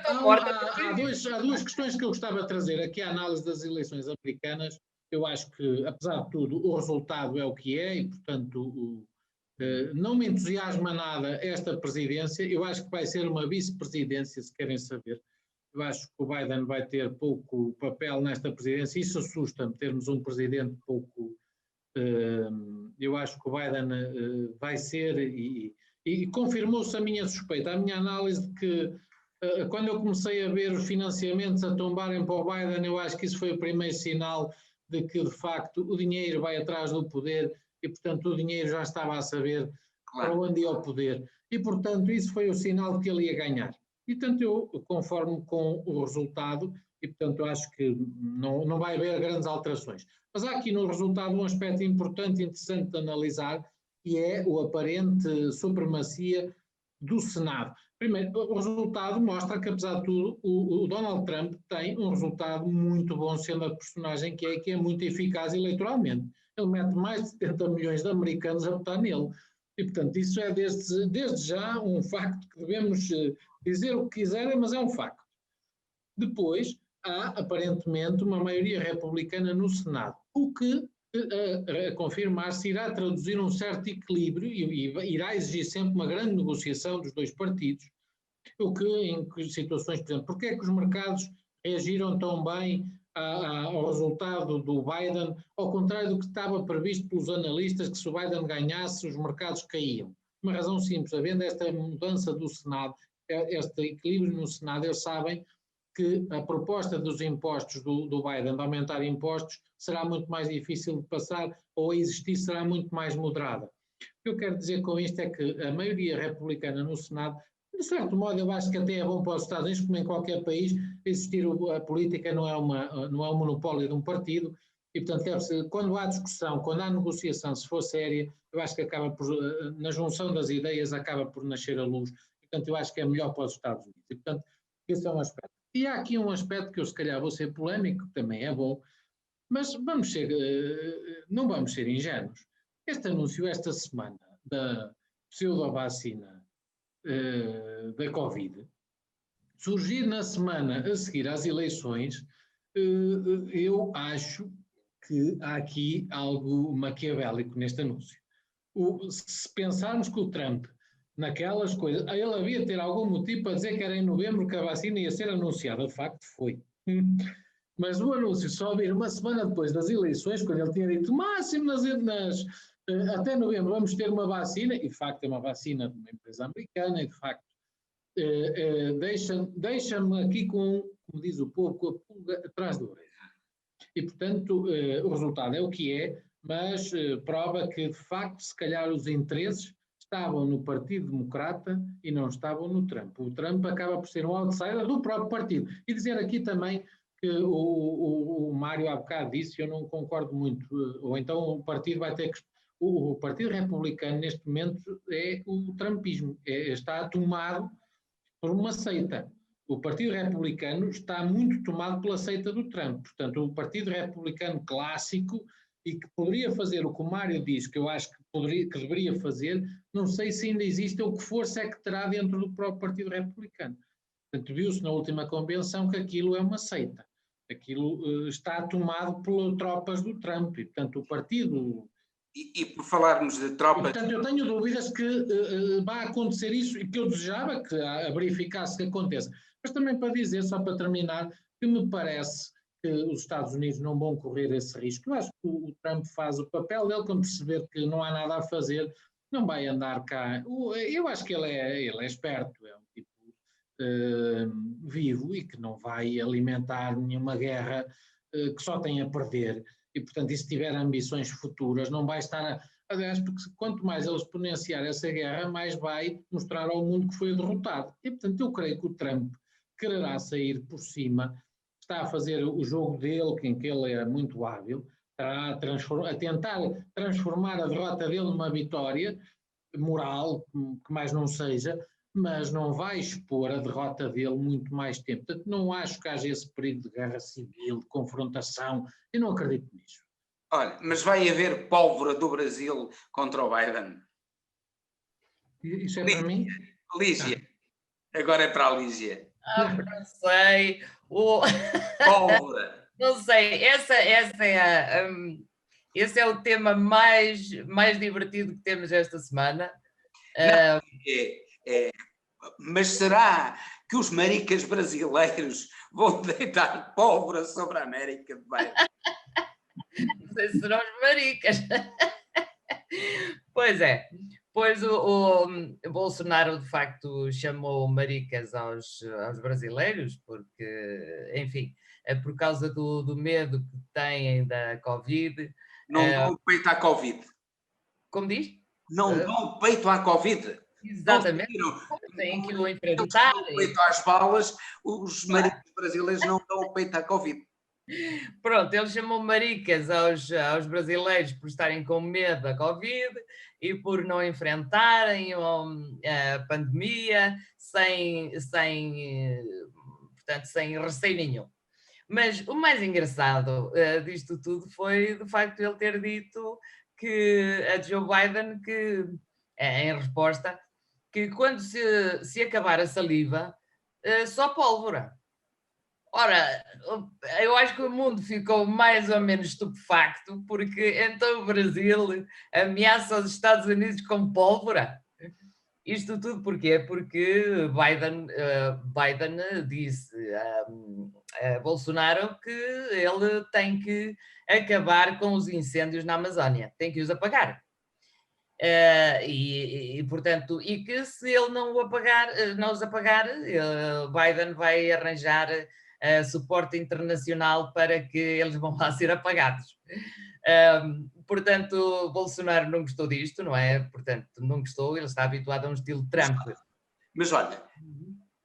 [SPEAKER 3] Há duas questões que eu gostava de trazer aqui à análise das eleições americanas. Eu acho que, apesar de tudo, o resultado é o que é e, portanto, não me entusiasma nada esta presidência. Eu acho que vai ser uma vice-presidência, se querem saber. Eu acho que o Biden vai ter pouco papel nesta presidência. Isso assusta-me, termos um presidente pouco... eu acho que o Biden vai ser... E confirmou-se a minha suspeita, a minha análise de que quando eu comecei a ver os financiamentos a tombarem para o Biden, eu acho que isso foi o primeiro sinal de que, de facto, o dinheiro vai atrás do poder e, portanto, o dinheiro já estava a saber para onde ia o poder. E, portanto, isso foi o sinal de que ele ia ganhar. E, portanto, eu conformo com o resultado e, portanto, eu acho que não vai haver grandes alterações. Mas há aqui no resultado um aspecto importante e interessante de analisar, que é o aparente supremacia do Senado. Primeiro, o resultado mostra que, apesar de tudo, o Donald Trump tem um resultado muito bom, sendo a personagem que é muito eficaz eleitoralmente. Ele mete mais de 70 milhões de americanos a votar nele. E, portanto, isso é desde já um facto que devemos dizer o que quiserem, mas é um facto. Depois, há, aparentemente, uma maioria republicana no Senado, o que, a confirmar-se, irá traduzir um certo equilíbrio e irá exigir sempre uma grande negociação dos dois partidos, o que, em situações, por exemplo, porque é que os mercados reagiram tão bem ao resultado do Biden, ao contrário do que estava previsto pelos analistas, que se o Biden ganhasse, os mercados caíam. Uma razão simples, havendo esta mudança do Senado, este equilíbrio no Senado, eles sabem que a proposta dos impostos do Biden, de aumentar impostos, será muito mais difícil de passar, ou a existir será muito mais moderada. O que eu quero dizer com isto é que a maioria republicana no Senado, de certo modo, eu acho que até é bom para os Estados Unidos, como em qualquer país, existir a política não é um monopólio de um partido, e portanto quando há discussão, quando há negociação, se for séria, eu acho que acaba por, na junção das ideias, acaba por nascer a luz, e portanto eu acho que é melhor para os Estados Unidos, e portanto esse é um aspecto. E há aqui um aspecto que eu se calhar vou ser polémico, que também é bom, mas não vamos ser ingênuos. Este anúncio esta semana da pseudo-vacina da Covid, surgir na semana a seguir às eleições, eu acho que há aqui algo maquiavélico neste anúncio. Se pensarmos que o Trump, naquelas coisas, ele havia de ter algum motivo para dizer que era em novembro que a vacina ia ser anunciada, de facto foi. Mas o anúncio só vir uma semana depois das eleições, quando ele tinha dito máximo até novembro vamos ter uma vacina, e de facto é uma vacina de uma empresa americana, e de facto deixa-me aqui como diz o povo, com a pulga atrás da orelha. E portanto o resultado é o que é, mas prova que de facto se calhar os interesses estavam no Partido Democrata e não estavam no Trump. O Trump acaba por ser um outsider do próprio partido. E dizer aqui também que o Mário há bocado disse, eu não concordo muito, ou então o partido vai ter que... O Partido Republicano neste momento é o trumpismo, está tomado por uma seita. O Partido Republicano está muito tomado pela seita do Trump. Portanto, o Partido Republicano clássico e que poderia fazer o que o Mário diz, que eu acho que deveria fazer, não sei se ainda existe ou que força é que terá dentro do próprio Partido Republicano. Portanto, viu-se na última convenção que aquilo é uma seita. Aquilo está tomado pelas tropas do Trump. E, portanto, o partido...
[SPEAKER 2] E por falarmos de tropas...
[SPEAKER 3] Portanto, eu tenho dúvidas que vai acontecer isso e que eu desejava que verificasse que aconteça. Mas também para dizer, só para terminar, que me parece que os Estados Unidos não vão correr esse risco. Eu acho que o Trump faz o papel dele, quando perceber que não há nada a fazer, não vai andar cá. Eu acho que ele é esperto, é um tipo vivo e que não vai alimentar nenhuma guerra que só tem a perder. E, portanto, e se tiver ambições futuras, não vai estar aliás, porque quanto mais ele exponenciar essa guerra, mais vai mostrar ao mundo que foi derrotado. E, portanto, eu creio que o Trump quererá sair por cima, está a fazer o jogo dele, em que ele é muito hábil, está a tentar transformar a derrota dele numa vitória moral, que mais não seja, mas não vai expor a derrota dele muito mais tempo. Portanto, não acho que haja esse perigo de guerra civil, de confrontação, eu não acredito nisso.
[SPEAKER 2] Olha, mas vai haver pólvora do Brasil contra o Biden?
[SPEAKER 3] Isso é para mim?
[SPEAKER 2] Lígia. Agora é para a Lígia.
[SPEAKER 5] Não sei.
[SPEAKER 2] Pólvora.
[SPEAKER 5] Não sei. Esse é o tema mais divertido que temos esta semana.
[SPEAKER 2] Mas será que os maricas brasileiros vão deitar pólvora sobre a América de Biden?
[SPEAKER 5] Não sei se serão os maricas. Pois é. Pois o Bolsonaro, de facto, chamou maricas aos brasileiros, porque, enfim, é por causa do medo que têm da Covid.
[SPEAKER 2] Não dão peito à Covid.
[SPEAKER 5] Como diz?
[SPEAKER 2] Não dão peito à Covid.
[SPEAKER 5] Exatamente. Têm que o enfrentar.
[SPEAKER 2] Não dão peito às balas, os maricas brasileiros não dão peito à Covid.
[SPEAKER 5] Pronto, ele chamou maricas aos brasileiros por estarem com medo da Covid e por não enfrentarem a pandemia portanto, sem receio nenhum. Mas o mais engraçado disto tudo foi do facto de ele ter dito que a Joe Biden, que, em resposta, que quando se acabar a saliva, só pólvora. Ora, eu acho que o mundo ficou mais ou menos estupefacto, porque então o Brasil ameaça os Estados Unidos com pólvora. Isto tudo porquê? Porque Biden disse a Bolsonaro que ele tem que acabar com os incêndios na Amazónia, tem que os apagar. Portanto, e que se ele não os apagar, Biden vai arranjar suporte internacional para que eles vão lá ser apagados. Portanto, Bolsonaro não gostou disto, não é? Portanto, não gostou, ele está habituado a um estilo Trump.
[SPEAKER 2] Mas olha,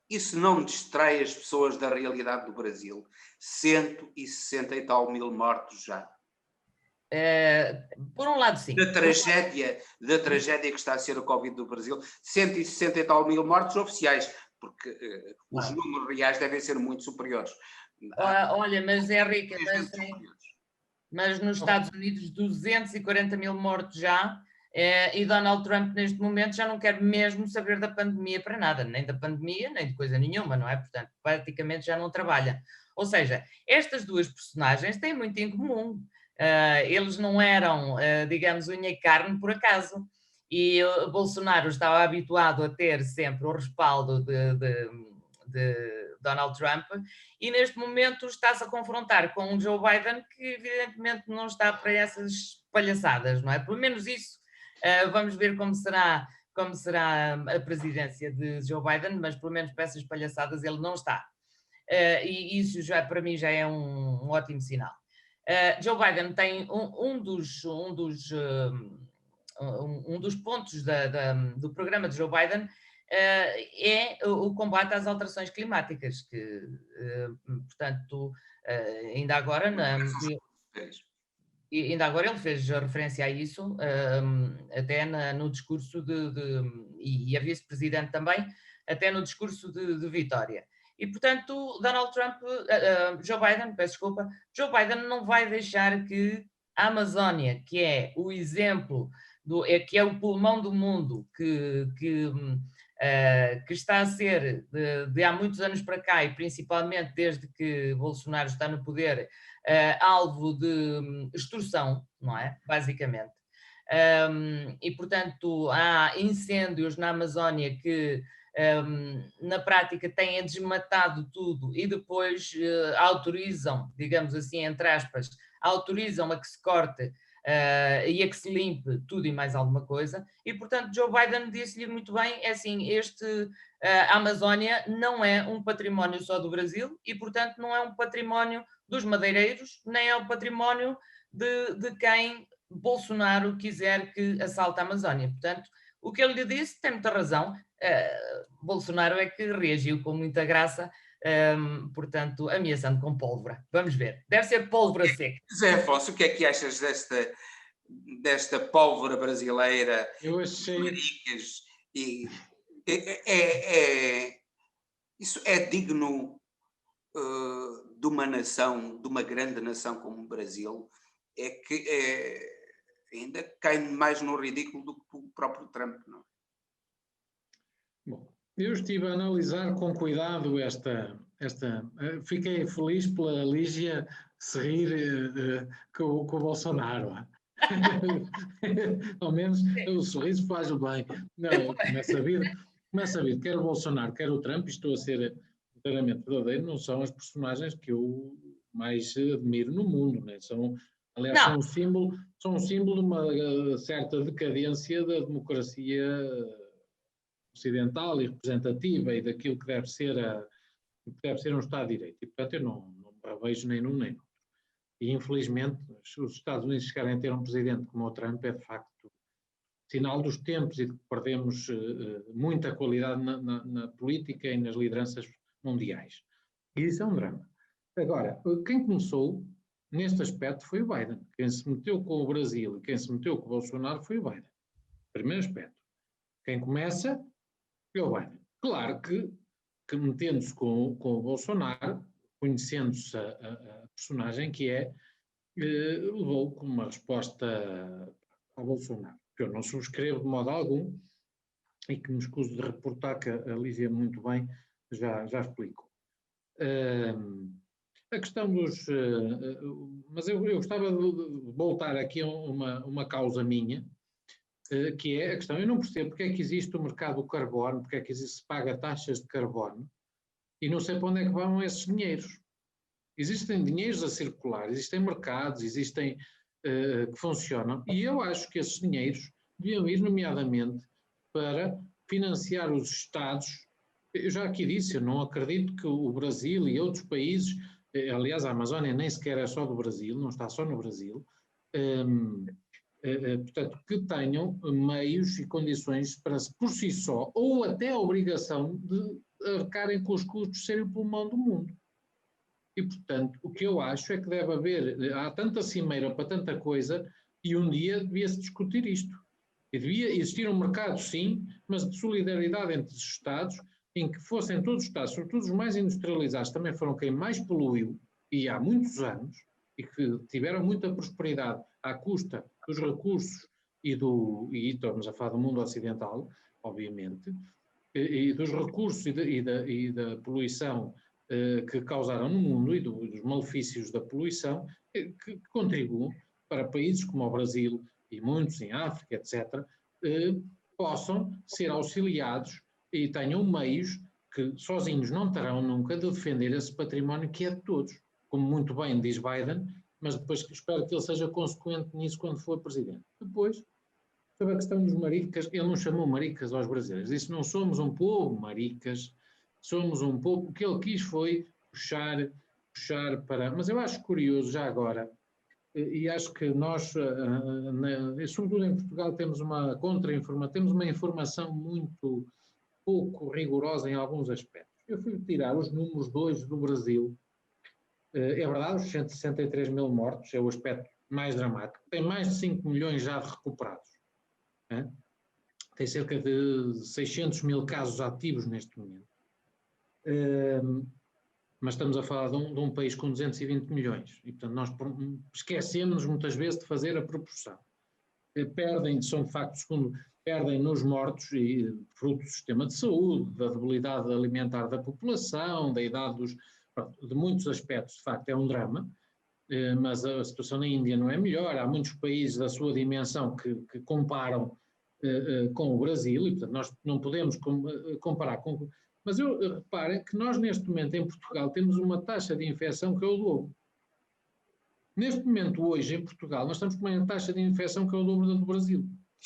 [SPEAKER 2] isso não distrai as pessoas da realidade do Brasil. 160 e tal mil mortos já.
[SPEAKER 5] Por um lado, sim.
[SPEAKER 2] Da tragédia que está a ser o Covid do Brasil, 160 e tal mil mortos oficiais, porque os números reais devem ser muito superiores.
[SPEAKER 5] Olha, mas Henrique, mas nos Estados Unidos 240 mil mortos já, e Donald Trump neste momento já não quer mesmo saber da pandemia para nada, nem da pandemia, nem de coisa nenhuma, não é? Portanto, praticamente já não trabalha. Ou seja, estas duas personagens têm muito em comum. Eles não eram, digamos, unha e carne por acaso. E Bolsonaro estava habituado a ter sempre o respaldo de Donald Trump e neste momento está-se a confrontar com um Joe Biden que evidentemente não está para essas palhaçadas, não é? Pelo menos isso. Vamos ver como será a presidência de Joe Biden, mas pelo menos para essas palhaçadas ele não está. E isso já, para mim, já é um ótimo sinal. Joe Biden tem um dos pontos do programa de Joe Biden é o combate às alterações climáticas, que, portanto, ainda agora ele fez referência a isso, até no discurso e a vice-presidente também, até no discurso de Vitória. E, portanto, Joe Biden não vai deixar que a Amazónia, que é o exemplo, que é o pulmão do mundo, que está a ser, de há muitos anos para cá, e principalmente desde que Bolsonaro está no poder, alvo de extorsão, não é? Basicamente. E, portanto, há incêndios na Amazónia que na prática têm desmatado tudo e depois autorizam, digamos assim, entre aspas, autorizam a que se corte e a que se limpe tudo e mais alguma coisa, e portanto Joe Biden disse-lhe muito bem, é assim, a Amazónia não é um património só do Brasil e portanto não é um património dos madeireiros, nem é um património de quem Bolsonaro quiser que assalte a Amazónia. Portanto, o que ele lhe disse tem muita razão. Bolsonaro é que reagiu com muita graça, portanto, ameaçando com pólvora. Vamos ver. Deve ser pólvora seca.
[SPEAKER 2] José Afonso, o que é que achas desta pólvora brasileira?
[SPEAKER 3] Eu achei...
[SPEAKER 2] Maricas, isso é digno de uma nação, de uma grande nação como o Brasil, é que ainda cai mais no ridículo do que o próprio Trump, não é?
[SPEAKER 3] Bom, eu estive a analisar com cuidado fiquei feliz pela Lígia se rir com o Bolsonaro. Ao menos o sorriso faz o bem. Não, como é sabido, quer o Bolsonaro, quer o Trump, estou a ser inteiramente verdadeiro, não são as personagens que eu mais admiro no mundo, né? Aliás, são um símbolo de uma certa decadência da democracia ocidental e representativa e daquilo que deve ser um Estado de Direito. E, portanto, eu não me revejo nem num nem no outro. E, infelizmente, se os Estados Unidos chegarem a ter um presidente como o Trump, é de facto sinal dos tempos e de que perdemos muita qualidade na política e nas lideranças mundiais. E isso é um drama. Agora, quem começou neste aspecto foi o Biden. Quem se meteu com o Brasil e quem se meteu com o Bolsonaro foi o Biden. Primeiro aspecto. Quem começa é o Biden. Claro que metendo-se com o Bolsonaro, conhecendo-se a personagem que levou como uma resposta ao Bolsonaro, que eu não subscrevo de modo algum e que me escuso de reportar, que a Lígia muito bem já explicou. A questão dos... mas eu gostava de voltar aqui a uma causa minha, que é a questão, eu não percebo porque é que existe o mercado do carbono, porque é que se paga taxas de carbono, e não sei para onde é que vão esses dinheiros. Existem dinheiros a circular, existem mercados, existem que funcionam, e eu acho que esses dinheiros deviam ir, nomeadamente, para financiar os Estados. Eu já aqui disse, eu não acredito que o Brasil e outros países, aliás, a Amazónia nem sequer é só do Brasil, não está só no Brasil, portanto, que tenham meios e condições para, por si só, ou até a obrigação de arcarem com os custos de serem o pulmão do mundo. E, portanto, o que eu acho é que deve haver, há tanta cimeira para tanta coisa, e um dia devia-se discutir isto. E devia existir um mercado, sim, mas de solidariedade entre os Estados, em que fossem todos os Estados, sobretudo os mais industrializados, também foram quem mais poluiu, e há muitos anos, e que tiveram muita prosperidade à custa dos recursos e estamos a falar do mundo ocidental, obviamente, e dos recursos e da poluição que causaram no mundo e dos malefícios da poluição, que contribuem para países como o Brasil e muitos em África, etc., possam ser auxiliados e tenham meios que sozinhos não terão nunca de defender esse património que é de todos. Como muito bem diz Biden, mas depois espero que ele seja consequente nisso quando for presidente. Depois, sobre a questão dos maricas, ele não chamou maricas aos brasileiros, disse: não somos um povo maricas, somos um povo. O que ele quis foi puxar para... Mas eu acho curioso, já agora, e acho que nós, sobretudo em Portugal, temos uma contra-informação, temos uma informação muito pouco rigorosa em alguns aspectos. Eu fui tirar os números de hoje do Brasil. É verdade, os 163 mil mortos é o aspecto mais dramático. Tem mais de 5 milhões já de recuperados. Tem cerca de 600 mil casos ativos neste momento. Mas estamos a falar de um país com 220 milhões. E, portanto, nós esquecemos muitas vezes de fazer a proporção. São de facto, perdem nos mortos, e fruto do sistema de saúde, da debilidade alimentar da população, da idade de muitos aspectos, de facto, é um drama, mas a situação na Índia não é melhor. Há muitos países da sua dimensão que comparam com o Brasil, e portanto nós não podemos comparar com... Mas reparem que nós neste momento em Portugal temos uma taxa de infecção que é o dobro. Neste momento hoje em Portugal nós estamos com uma taxa de infecção que é o dobro da do Brasil.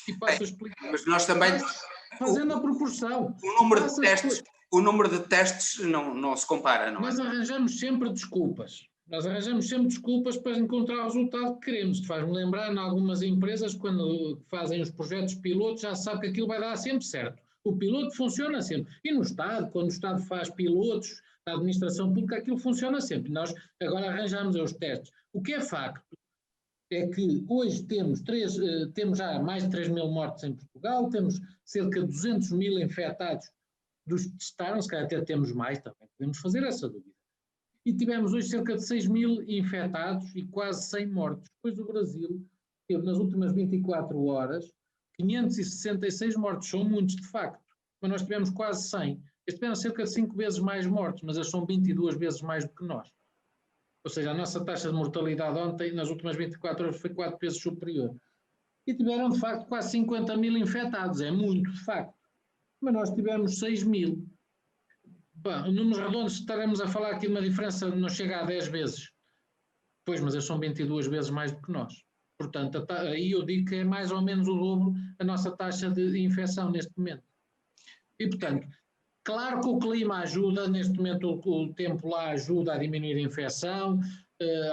[SPEAKER 3] E passo a explicar.
[SPEAKER 2] Mas nós também...
[SPEAKER 3] Fazendo a proporção.
[SPEAKER 2] O número de testes não se compara, não é?
[SPEAKER 3] Nós arranjamos sempre desculpas. Para encontrar o resultado que queremos. Faz-me lembrar, em algumas empresas, quando fazem os projetos pilotos, já se sabe que aquilo vai dar sempre certo. O piloto funciona sempre. E no Estado, quando o Estado faz pilotos da administração pública, aquilo funciona sempre. Nós agora arranjamos os testes. O que é facto é que hoje temos já mais de 3 mil mortes em Portugal, temos cerca de 200 mil infectados dos que testaram, se calhar até temos mais também, podemos fazer essa dúvida. E tivemos hoje cerca de 6 mil infectados e quase 100 mortos. Depois o Brasil teve nas últimas 24 horas 566 mortos, são muitos de facto, mas nós tivemos quase 100. Eles tiveram cerca de 5 vezes mais mortos, mas eles são 22 vezes mais do que nós. Ou seja, a nossa taxa de mortalidade ontem, nas últimas 24 horas, foi 4 vezes superior. E tiveram de facto quase 50 mil infectados, é muito de facto. Mas nós tivemos 6 mil. Bom, números redondos, estaremos a falar aqui de uma diferença que não chega a 10 vezes. Pois, mas eles são 22 vezes mais do que nós. Portanto, aí eu digo que é mais ou menos o dobro a nossa taxa de infecção neste momento. E, portanto, claro que o clima ajuda, neste momento o tempo lá ajuda a diminuir a infecção,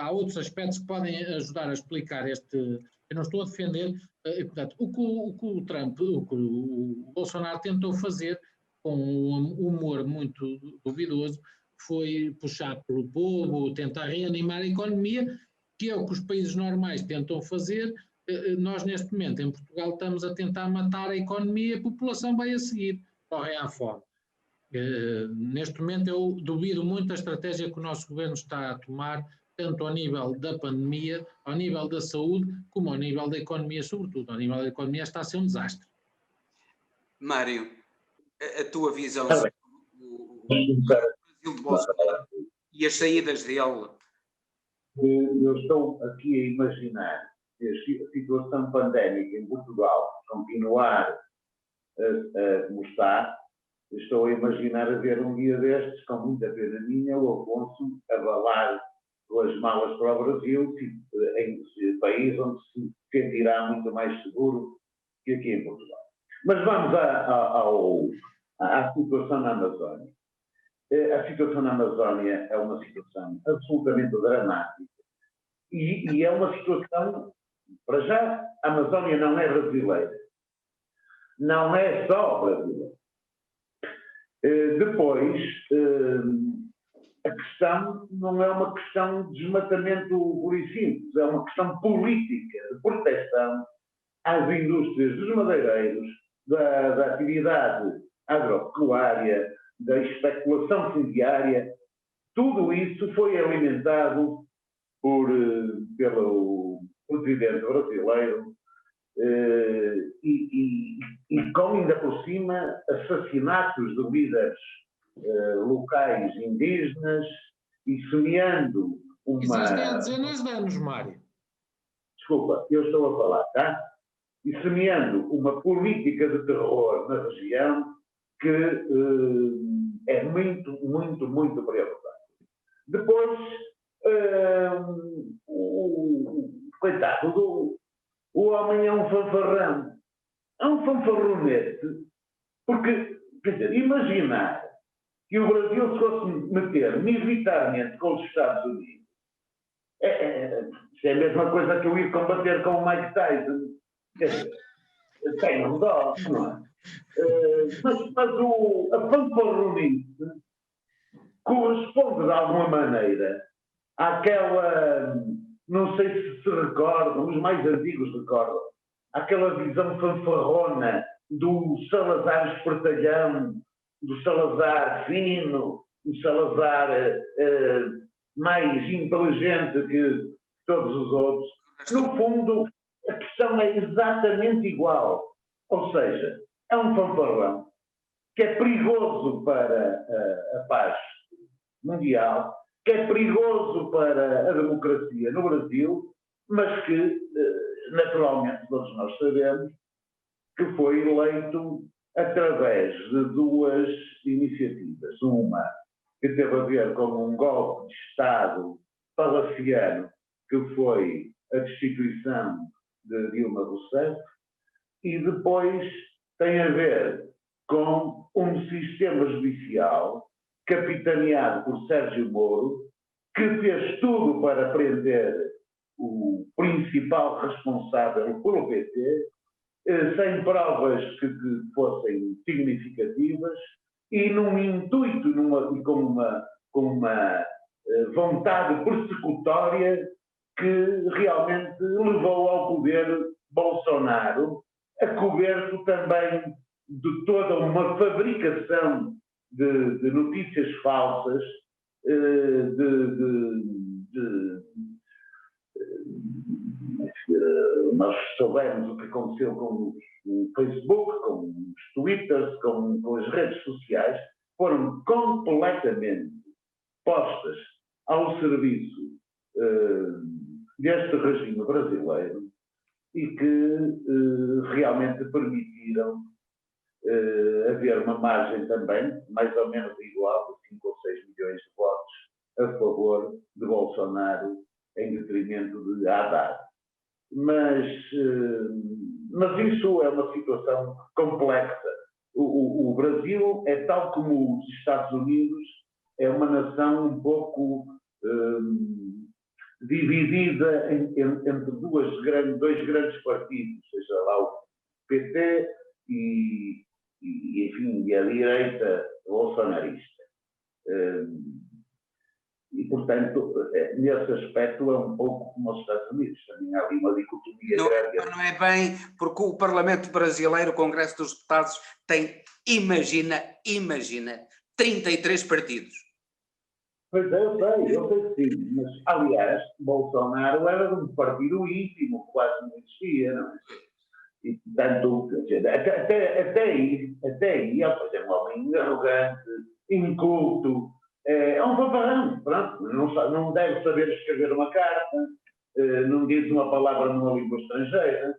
[SPEAKER 3] há outros aspectos que podem ajudar a explicar eu não estou a defender, e, portanto, o que o Trump, o que o Bolsonaro tentou fazer, com um humor muito duvidoso, foi puxar pelo povo, tentar reanimar a economia, que é o que os países normais tentam fazer. Nós neste momento em Portugal estamos a tentar matar a economia e a população vai a seguir, corre à fome. Neste momento eu duvido muito da estratégia que o nosso governo está a tomar, tanto ao nível da pandemia, ao nível da saúde, como ao nível da economia, sobretudo. Ao nível da economia está a ser um desastre.
[SPEAKER 2] Mário, a tua visão sobre o Brasil de Bolsonaro e as saídas dele?
[SPEAKER 4] Eu estou aqui a imaginar que a situação pandémica em Portugal continuar como está. Estou a imaginar a ver um dia destes, com muita pena minha, o Afonso abalar pelas malas para o Brasil, em país onde se sentirá muito mais seguro que aqui em Portugal. Mas vamos à situação na Amazónia. A situação na Amazónia é uma situação absolutamente dramática e é uma situação, para já, a Amazónia não é brasileira. Não é só brasileira. Depois, a questão não é uma questão de desmatamento puro e simples, é uma questão política, de proteção às indústrias dos madeireiros, da atividade agropecuária, da especulação fundiária. Tudo isso foi alimentado pelo presidente brasileiro e com, ainda por cima, assassinatos de líderes locais indígenas e semeando uma...
[SPEAKER 3] Isso tem dezenas de anos, Mário.
[SPEAKER 4] Desculpa, eu estou a falar, tá? E semeando uma política de terror na região que é muito, muito, muito preocupante. Depois, coitado, o homem é um fanfarrão. É um fanfarronete, porque, quer dizer, imaginar que o Brasil se fosse meter militarmente com os Estados Unidos, isso é a mesma coisa que eu ir combater com o Mike Tyson. Quer dizer, tem um dó, não é? Mas a fanfarronice corresponde de alguma maneira àquela, não sei se recordam, os mais antigos recordam, àquela visão fanfarrona do Salazar espertalhão, do Salazar fino, do Salazar mais inteligente que todos os outros. No fundo, a questão é exatamente igual. Ou seja, é um fanfarrão que é perigoso para a paz mundial, que é perigoso para a democracia no Brasil, mas que, naturalmente, todos nós sabemos que foi eleito através de duas iniciativas. Uma que teve a ver com um golpe de Estado palaciano, que foi a destituição de Dilma Rousseff, e depois tem a ver com um sistema judicial capitaneado por Sérgio Moro, que fez tudo para prender o principal responsável pelo PT, sem provas que fossem significativas, e num intuito e com uma vontade persecutória que realmente levou ao poder Bolsonaro, a coberto também de toda uma fabricação de notícias falsas, nós soubemos o que aconteceu com o Facebook, com os Twitters, com as redes sociais, foram completamente postas ao serviço deste regime brasileiro e que realmente permitiram haver uma margem também, mais ou menos igual, de 5 ou 6 milhões de votos a favor de Bolsonaro em detrimento de Haddad. Mas isso é uma situação complexa. O Brasil é, tal como os Estados Unidos, é uma nação um pouco dividida entre dois grandes partidos, seja lá o PT e a direita bolsonarista. E, portanto, nesse aspecto é um pouco como os Estados Unidos. Também há ali uma dicotomia grande.
[SPEAKER 2] Não é bem, porque o Parlamento Brasileiro, o Congresso dos Deputados, tem, imagina, 33 partidos.
[SPEAKER 4] Pois é, eu sei que sim. Mas, aliás, Bolsonaro era de um partido íntimo, que quase não existia, não é? E, portanto, até aí, ele é um homem arrogante, inculto, é um paparrão, pronto, não deve saber escrever uma carta, não diz uma palavra numa língua estrangeira,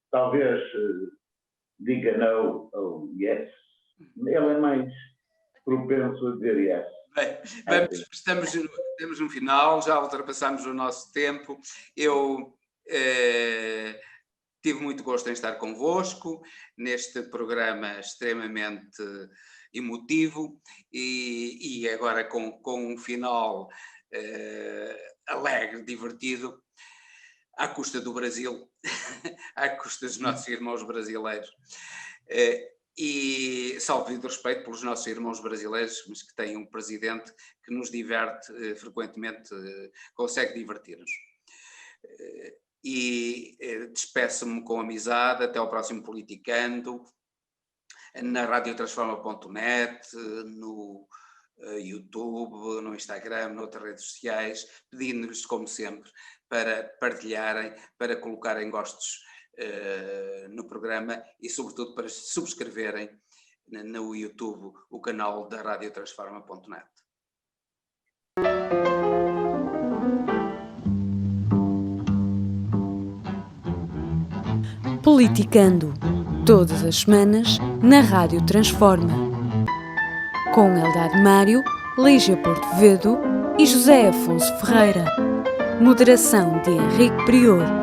[SPEAKER 4] talvez diga no ou yes. Ele é mais propenso a dizer yes.
[SPEAKER 2] Bem, estamos no final, já ultrapassamos o nosso tempo. Eu tive muito gosto em estar convosco neste programa extremamente emotivo e agora com um final alegre, divertido, à custa do Brasil, à custa dos nossos irmãos brasileiros. E salvo de respeito pelos nossos irmãos brasileiros, mas que têm um presidente que nos diverte frequentemente, consegue divertir-nos. E despeço-me com amizade, até ao próximo Politicando, na radiotransforma.net, no YouTube, no Instagram, noutras redes sociais, pedindo-lhes, como sempre, para partilharem, para colocarem gostos no programa e, sobretudo, para subscreverem no YouTube o canal da radiotransforma.net.
[SPEAKER 1] Politicando, todas as semanas, na Rádio Transforma. Com Eldad Mário, Lígia Porto Vedo e José Afonso Ferreira. Moderação de Henrique Prior.